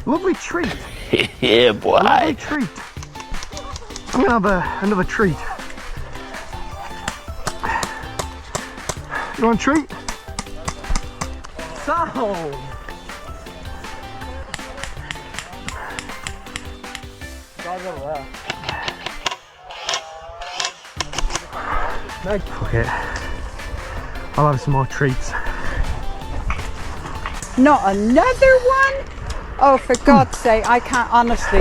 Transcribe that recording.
Lovely treat. Yeah, boy. Lovely treat. I'm gonna have another treat. You want a treat? So. Guys over there. Fuck it. I'll have some more treats. Not another one? Oh, for God's sake, I can't honestly.